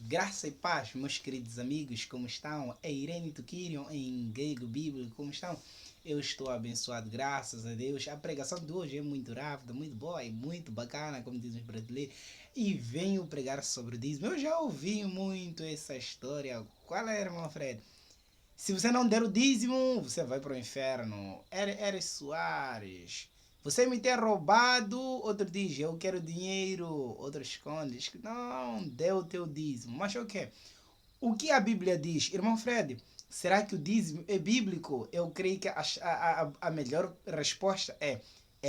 Graça e paz, meus queridos amigos, como estão? É Irene Tukirion em grego bíblico, como estão? Eu estou abençoado, graças a Deus. A pregação de hoje é muito rápida, muito boa e muito bacana, como dizem os brasileiros. E venho pregar sobre o dízimo. Eu já ouvi muito essa história. Qual é, irmão Fred? Se você não der o dízimo, você vai para o inferno. Eres Soares. Você me ter roubado, outro diz, eu quero dinheiro, outro esconde, diz que não, deu o teu dízimo. Mas o quê? O que a Bíblia diz? Irmão Fred, será que o dízimo é bíblico? Eu creio que a melhor resposta é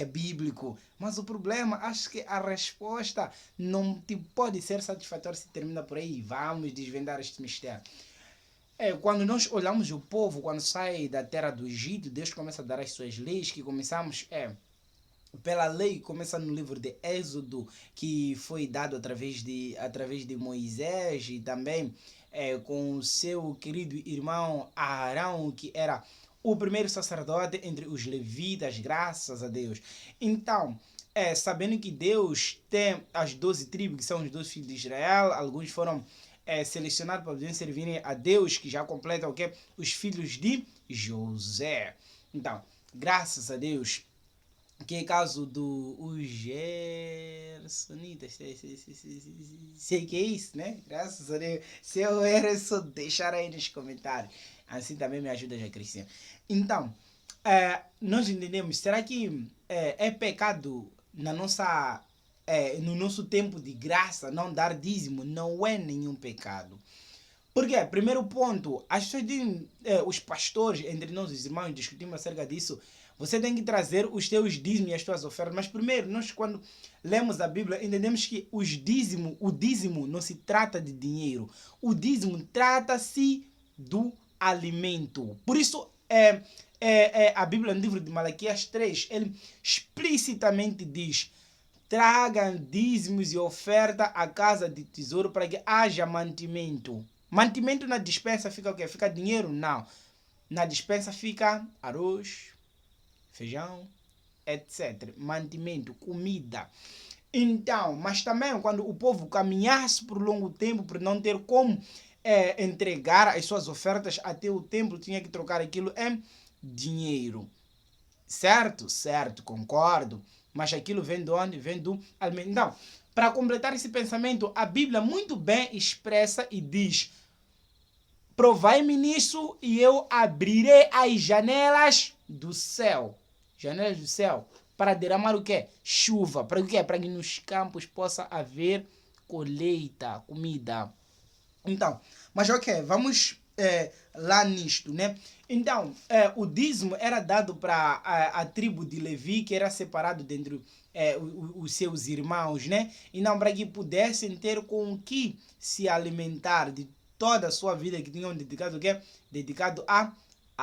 bíblico. Mas o problema, acho que a resposta não pode ser satisfatória se termina por aí. Vamos desvendar este mistério. Quando nós olhamos o povo, quando sai da terra do Egito, Deus começa a dar as suas leis, que começamos, pela lei, começa no livro de Êxodo, que foi dado através de Moisés e também com o seu querido irmão Arão, que era o primeiro sacerdote entre os levitas, graças a Deus. Então, sabendo que Deus tem as 12 tribos, que são os 12 filhos de Israel, alguns foram selecionados para poderem servirem a Deus, que já completa o quê? Os filhos de José. Então, graças a Deus, que é caso do Gersonita, sei que é isso, né? Graças a Deus. Se eu era, só deixar aí nos comentários. Assim também me ajuda a crescer. Então, nós entendemos, será que é pecado na nossa, no nosso tempo de graça não dar dízimo? Não é nenhum pecado. Por quê? Primeiro ponto, as pessoas dizem, os pastores, entre nós os irmãos, discutimos acerca disso. Você tem que trazer os teus dízimos e as tuas ofertas. Mas primeiro, nós quando lemos a Bíblia, entendemos que o dízimo não se trata de dinheiro. O dízimo trata-se do alimento. Por isso, a Bíblia, no livro de Malaquias 3, ele explicitamente diz: tragam dízimos e oferta à casa de tesouro para que haja mantimento. Mantimento na dispensa fica o quê? Fica dinheiro? Não. Na dispensa fica arroz, feijão, etc. Mantimento, comida. Então, mas também quando o povo caminhasse por longo tempo, por não ter como entregar as suas ofertas até o templo, tinha que trocar aquilo em dinheiro. Certo? Certo, concordo. Mas aquilo vem de onde? Vem do alimento. Então, para completar esse pensamento, a Bíblia muito bem expressa e diz: provai-me nisso e eu abrirei as janelas do céu. Janelas do céu. Para derramar o quê? Chuva. Para o quê? Para que nos campos possa haver colheita, comida. Então, mas ok, vamos lá nisto, né? Então, o dízimo era dado para a tribo de Levi, que era separado dentre os seus irmãos, né? E não para que pudessem ter com o que se alimentar de toda a sua vida que tinham dedicado o quê? Dedicado a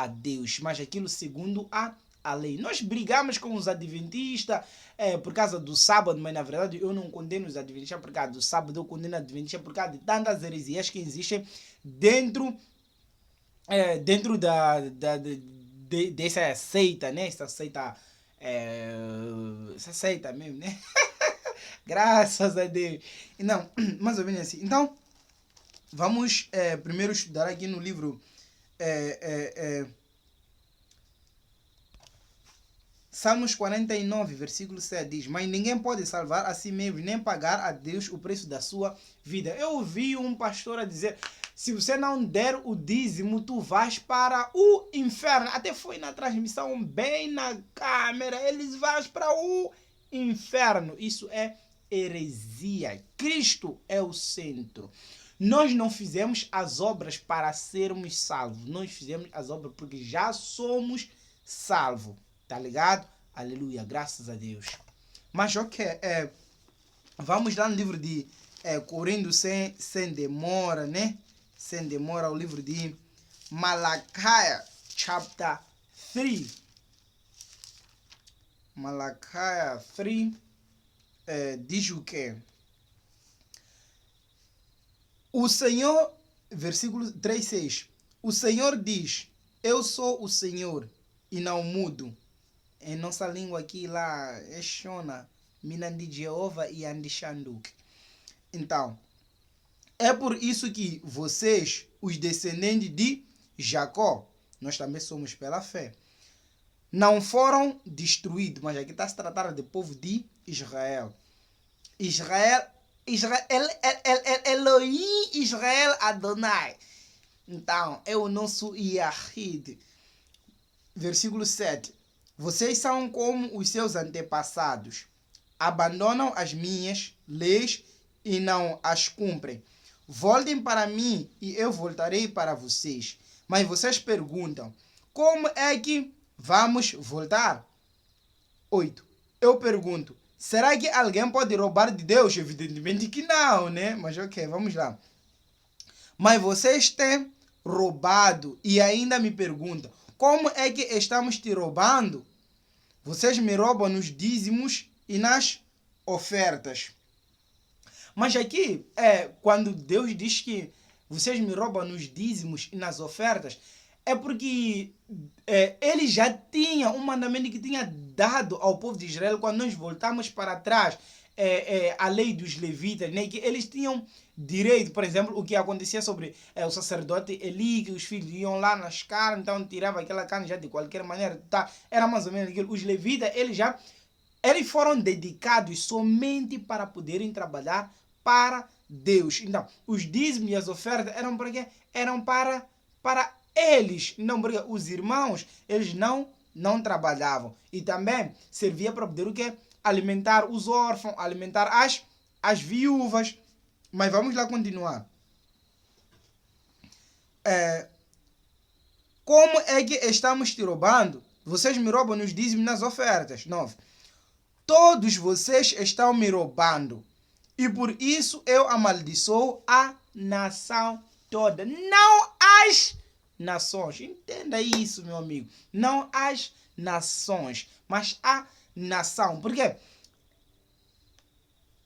Deus, mas aquilo segundo a lei. Nós brigamos com os adventistas por causa do sábado, mas na verdade eu não condeno os adventistas por causa do sábado, eu condeno os adventistas por causa de tantas heresias que existem dentro, dentro dessa seita, né? Essa seita mesmo, né? Graças a Deus. Não, mais ou menos assim. Então, vamos primeiro estudar aqui no livro Salmos 49, versículo 7 diz: mas ninguém pode salvar a si mesmo, nem pagar a Deus o preço da sua vida. Eu ouvi um pastor a dizer: se você não der o dízimo, tu vais para o inferno. Até foi na transmissão, bem na câmera, eles vão para o inferno. Isso é heresia. Cristo é o centro. Nós não fizemos as obras para sermos salvos. Nós fizemos as obras porque já somos salvos. Tá ligado? Aleluia, graças a Deus. Mas ok, vamos lá no livro de correndo sem demora, né? Sem demora, o livro de Malachi, chapter 3. Malachi 3 diz o quê? O Senhor, versículo 3:6. O Senhor diz: eu sou o Senhor e não mudo. Em nossa língua aqui lá é Shona, Minandi Jehovah e Andi Shanduk. Então, É por isso que vocês, os descendentes de Jacó, nós também somos pela fé, não foram destruídos, mas aqui está se tratando do povo de Israel. Israel, Elohim Israel Adonai. Então, é o nosso Yahid. Versículo 7. Vocês são como os seus antepassados. Abandonam as minhas leis e não as cumprem. Voltem para mim e eu voltarei para vocês. Mas vocês perguntam, como é que vamos voltar? 8. Eu pergunto, será que alguém pode roubar de Deus? Evidentemente que não, né? Mas ok, vamos lá. Mas vocês têm roubado e ainda me perguntam, como é que estamos te roubando? Vocês me roubam nos dízimos e nas ofertas. Mas aqui, quando Deus diz que vocês me roubam nos dízimos e nas ofertas, é porque ele já tinha um mandamento que tinha dado ao povo de Israel quando nós voltamos para trás, a lei dos levitas, né, que eles tinham direito, por exemplo, o que acontecia sobre o sacerdote Eli, que os filhos iam lá nas carnes, então tirava aquela carne já de qualquer maneira, tá? Era mais ou menos aquilo. Os levitas, eles foram dedicados somente para poderem trabalhar para Deus. Então, os dízimos e as ofertas eram para quê? Eram para eles, não porque os irmãos, eles não trabalhavam. E também servia para poder o quê? Alimentar os órfãos, alimentar as viúvas. Mas vamos lá continuar. Como é que estamos te roubando? Vocês me roubam nos dízimos e nas ofertas. 9. Todos vocês estão me roubando. E por isso eu amaldiçoo a nação toda. Não as nações. Entenda isso, meu amigo. Não as nações, mas a nação. Por quê?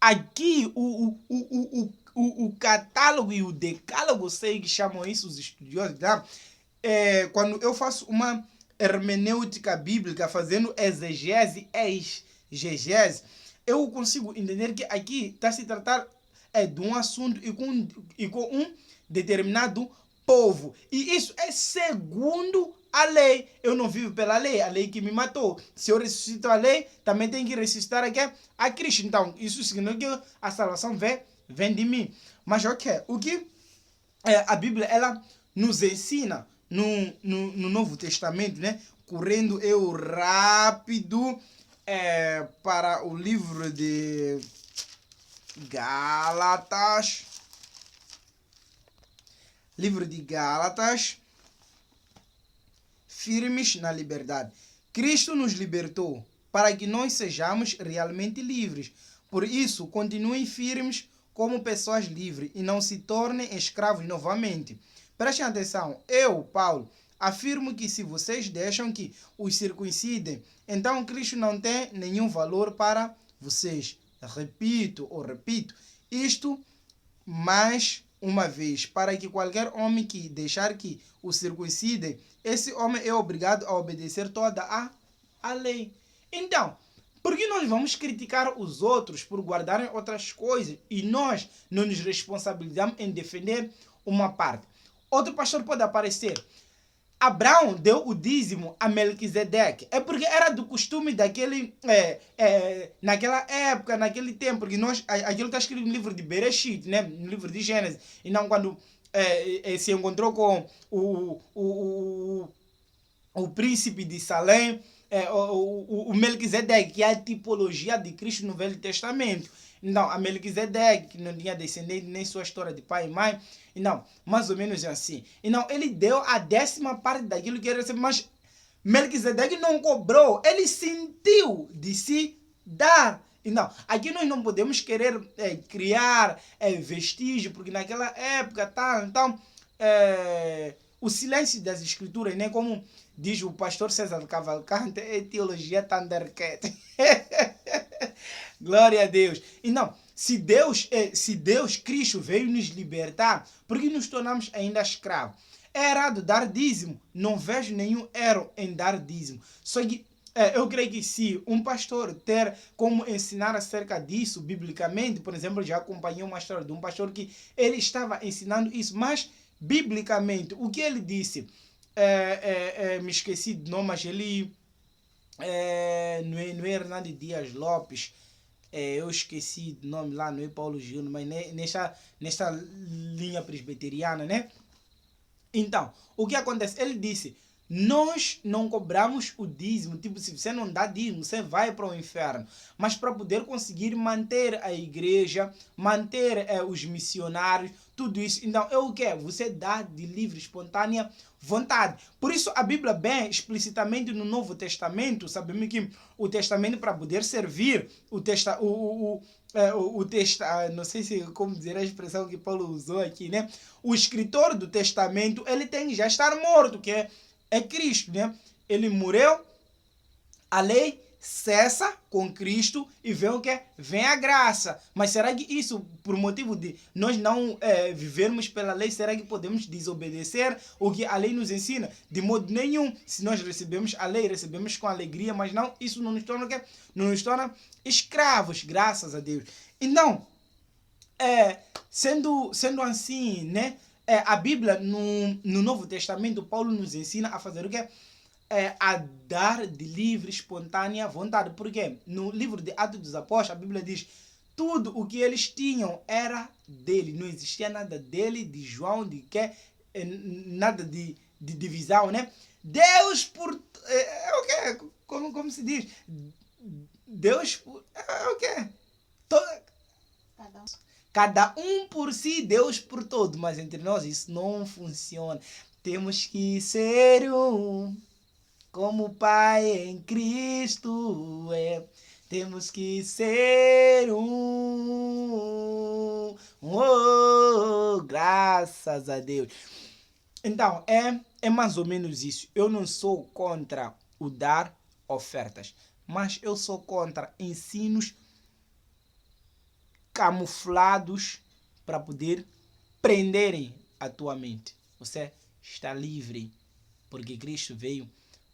Aqui o catálogo e o decálogo, sei que chamam isso os estudiosos, tá? Quando eu faço uma hermenêutica bíblica, fazendo exegese, eu consigo entender que aqui está se tratar de um assunto e com um determinado povo. E isso é segundo a lei. Eu não vivo pela lei, a lei que me matou. Se eu ressuscito a lei, também tenho que ressuscitar aqui a Cristo. Então, isso significa que a salvação vem de mim. Mas ok, o que a Bíblia ela nos ensina no Novo Testamento, né? Correndo eu rápido para o livro de Gálatas. Livro de Gálatas. Firmes na liberdade. Cristo nos libertou para que nós sejamos realmente livres. Por isso, continuem firmes como pessoas livres e não se tornem escravos novamente. Prestem atenção, eu, Paulo, afirmo que se vocês deixam que os circuncidem, então Cristo não tem nenhum valor para vocês. Repito isto mais uma vez, para que qualquer homem que deixar que o circuncidem, esse homem é obrigado a obedecer toda a lei. Então, por que nós vamos criticar os outros por guardarem outras coisas e nós não nos responsabilizamos em defender uma parte? Outro pastor pode aparecer. Abraão deu o dízimo a Melquisedeque. É porque era do costume daquele, naquela época, naquele tempo, porque aquilo está escrito no livro de Bereshit, né? No livro de Gênesis. E não quando se encontrou com o príncipe de Salém, o Melquisedeque, que é a tipologia de Cristo no Velho Testamento. Então, a Melquisedeque, que não tinha descendente nem sua história de pai e mãe, então, mais ou menos assim. Então, ele deu a 10ª parte daquilo que ele recebeu, mas Melquisedeque não cobrou, ele sentiu de se dar. Então, aqui nós não podemos querer criar vestígio, porque naquela época, tá, então, o silêncio das escrituras, né, como diz o pastor César Cavalcante, é teologia Thundercat. Glória a Deus. E não, se Deus, Cristo veio nos libertar, por que nos tornamos ainda escravos? É errado dar dízimo. Não vejo nenhum erro em dar dízimo. Só que Eu creio que se um pastor ter como ensinar acerca disso biblicamente, por exemplo, já acompanhei uma história de um pastor que ele estava ensinando isso, mas biblicamente, o que ele disse, me esqueci de nome, mas ele, não é Hernando Dias Lopes, eu esqueci de nome lá, não é Paulo Júnior, mas nesta linha presbiteriana, né? Então, o que acontece? Ele disse: nós não cobramos o dízimo, tipo, se você não dá dízimo, você vai para o inferno. Mas para poder conseguir manter a igreja, manter os missionários, tudo isso, então é o que? Você dá de livre, espontânea vontade. Por isso, a Bíblia, bem explicitamente no Novo Testamento, sabemos que o testamento para poder servir, não sei se como dizer a expressão que Paulo usou aqui, né? O escritor do testamento, ele tem que já estar morto, que é Cristo, né? Ele morreu, a lei cessa com Cristo e vem o que? Vem a graça. Mas será que isso, por motivo de nós não vivermos pela lei, será que podemos desobedecer o que a lei nos ensina? De modo nenhum. Se nós recebemos a lei, recebemos com alegria, mas não, isso não nos torna o quê? Não nos torna escravos, graças a Deus. Então, sendo assim, né? A Bíblia, no Novo Testamento, Paulo nos ensina a fazer o quê? A dar de livre, espontânea vontade. Porque no livro de Atos dos Apóstolos, a Bíblia diz: tudo o que eles tinham era dele. Não existia nada dele, de João, de que, nada de divisão, né? Deus por. O quê? Como se diz? Deus por. O quê? Cada um por si, Deus por todo. Mas entre nós isso não funciona. Temos que ser um, como o Pai em Cristo é. Temos que ser um. Oh, graças a Deus. Então, é mais ou menos isso. Eu não sou contra o dar ofertas, mas eu sou contra ensinos camuflados para poder prenderem a tua mente. Você está livre porque Cristo veio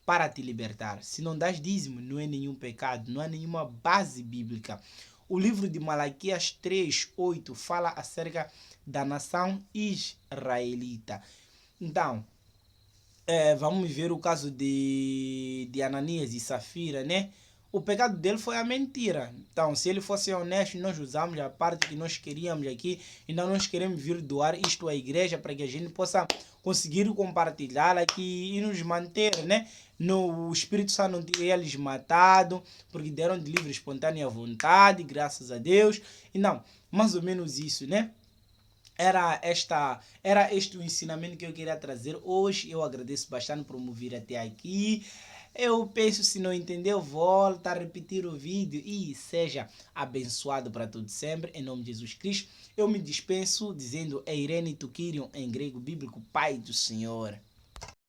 para te libertar. Se não das dízimo, não é nenhum pecado, não há nenhuma base bíblica. O livro de Malaquias 3:8 fala acerca da nação israelita. Então, vamos ver o caso de Ananias e Safira, né? O pecado dele foi a mentira. Então, se ele fosse honesto, nós usamos a parte que nós queríamos aqui. Então, nós queremos vir doar isto à igreja para que a gente possa conseguir compartilhar aqui e nos manter, né? No Espírito Santo não teria eles matado, porque deram de livre, espontânea vontade, graças a Deus. E não, mais ou menos isso, né? Era este o ensinamento que eu queria trazer hoje. Eu agradeço bastante por me vir até aqui. Eu peço, se não entendeu, volta a repetir o vídeo e seja abençoado para todos sempre, em nome de Jesus Cristo. Eu me dispenso dizendo Eirene Tukirion, em grego bíblico, Pai do Senhor.